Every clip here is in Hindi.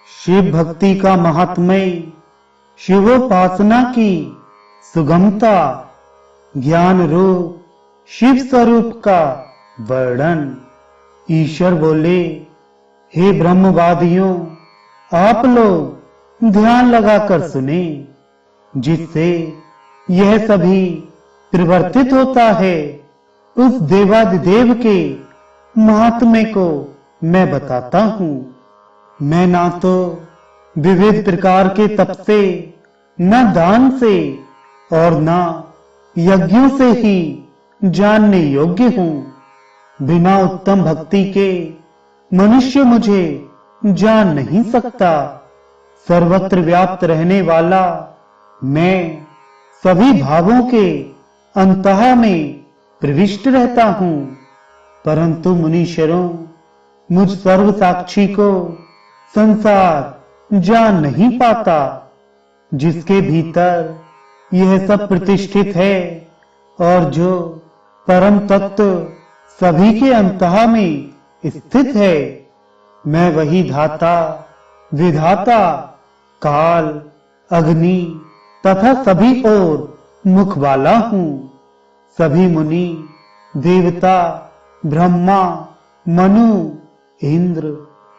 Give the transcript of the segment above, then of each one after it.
शिव भक्ति का महात्म्य, शिवोपासना की सुगमता, ज्ञान रूप शिव स्वरूप का वर्णन। ईश्वर बोले, हे ब्रह्मवादियों, आप लोग ध्यान लगाकर सुने, जिससे यह सभी परिवर्तित होता है। उस देवादिदेव के महात्म्य को मैं बताता हूँ। मैं ना तो विविध प्रकार के तप से, न दान से और न यज्ञों से ही जानने योग्य हूँ। बिना उत्तम भक्ति के मनुष्य मुझे जान नहीं सकता। सर्वत्र व्याप्त रहने वाला मैं सभी भावों के अंतः में प्रविष्ट रहता हूँ, परंतु मुनीश्वरों, मुझ सर्व साक्षी को संसार जान नहीं पाता, जिसके भीतर यह सब प्रतिष्ठित है और जो परम तत्व सभी के अंतः में स्थित है। मैं वही धाता, विधाता, काल, अग्नि तथा सभी ओर मुख वाला हूँ। सभी मुनि, देवता, ब्रह्मा, मनु, इंद्र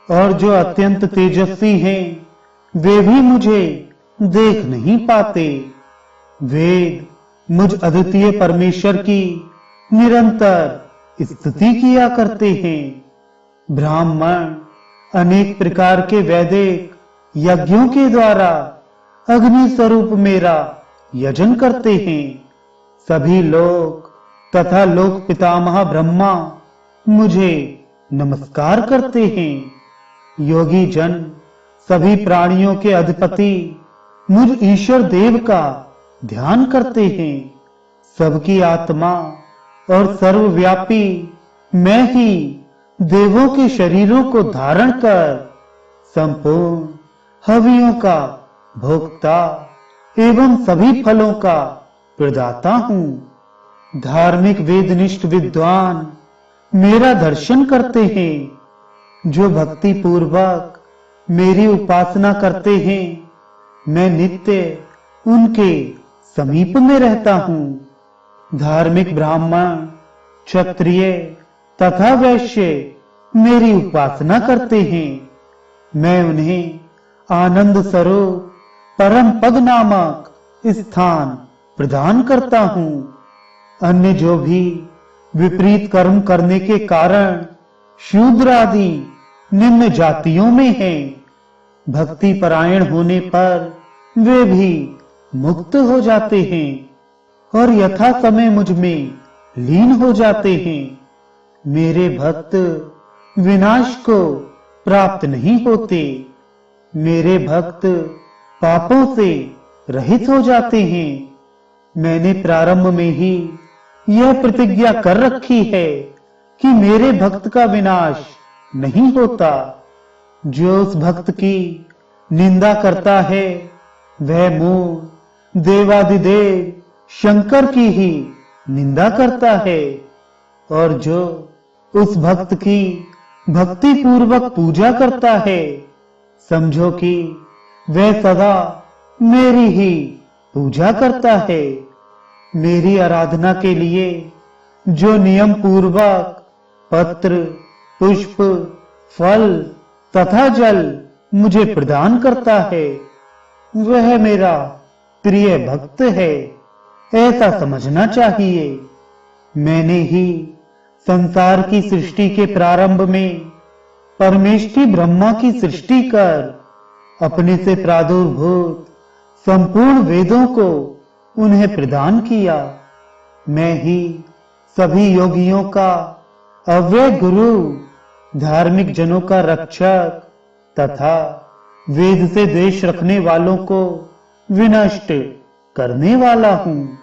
और जो अत्यंत तेजस्वी हैं, वे भी मुझे देख नहीं पाते। वेद मुझ अद्वितीय परमेश्वर की निरंतर स्तुति किया करते हैं। ब्राह्मण अनेक प्रकार के वैदिक यज्ञों के द्वारा अग्नि स्वरूप मेरा यजन करते हैं। सभी लोक तथा लोक पितामह ब्रह्मा मुझे नमस्कार करते हैं। योगी जन सभी प्राणियों के अधिपति मुझ ईश्वर देव का ध्यान करते हैं। सबकी आत्मा और सर्वव्यापी मैं ही देवों के शरीरों को धारण कर संपूर्ण हवियों का भोक्ता एवं सभी फलों का प्रदाता हूँ। धार्मिक वेदनिष्ठ विद्वान मेरा दर्शन करते हैं। जो भक्ति पूर्वक मेरी उपासना करते हैं, मैं नित्य उनके समीप में रहता हूँ। धार्मिक ब्राह्मण, क्षत्रिय तथा वैश्य मेरी उपासना करते हैं। मैं उन्हें आनंद स्वरूप परम पद नामक स्थान प्रदान करता हूँ। अन्य जो भी विपरीत कर्म करने के कारण शूद्र आदि निम्न जातियों में हैं, भक्ति परायण होने पर वे भी मुक्त हो जाते हैं और यथा समय मुझ में लीन हो जाते हैं। मेरे भक्त विनाश को प्राप्त नहीं होते। मेरे भक्त पापों से रहित हो जाते हैं। मैंने प्रारंभ में ही यह प्रतिज्ञा कर रखी है कि मेरे भक्त का विनाश नहीं होता। जो उस भक्त की निंदा करता है, वह मूल देवादिदेव शंकर की ही निंदा करता है, और जो उस भक्त की भक्ति पूर्वक पूजा करता है, समझो कि वह सदा मेरी ही पूजा करता है। मेरी आराधना के लिए जो नियम पूर्वक पत्र, पुष्प, फल तथा जल मुझे प्रदान करता है, वह मेरा प्रिय भक्त है, ऐसा समझना चाहिए। मैंने ही संसार की सृष्टि के प्रारंभ में परमेष्ठी ब्रह्मा की सृष्टि कर अपने से प्रादुर्भूत संपूर्ण वेदों को उन्हें प्रदान किया। मैं ही सभी योगियों का अव्यय गुरु, धार्मिक जनों का रक्षक तथा वेद से द्वेष रखने वालों को विनष्ट करने वाला हूँ।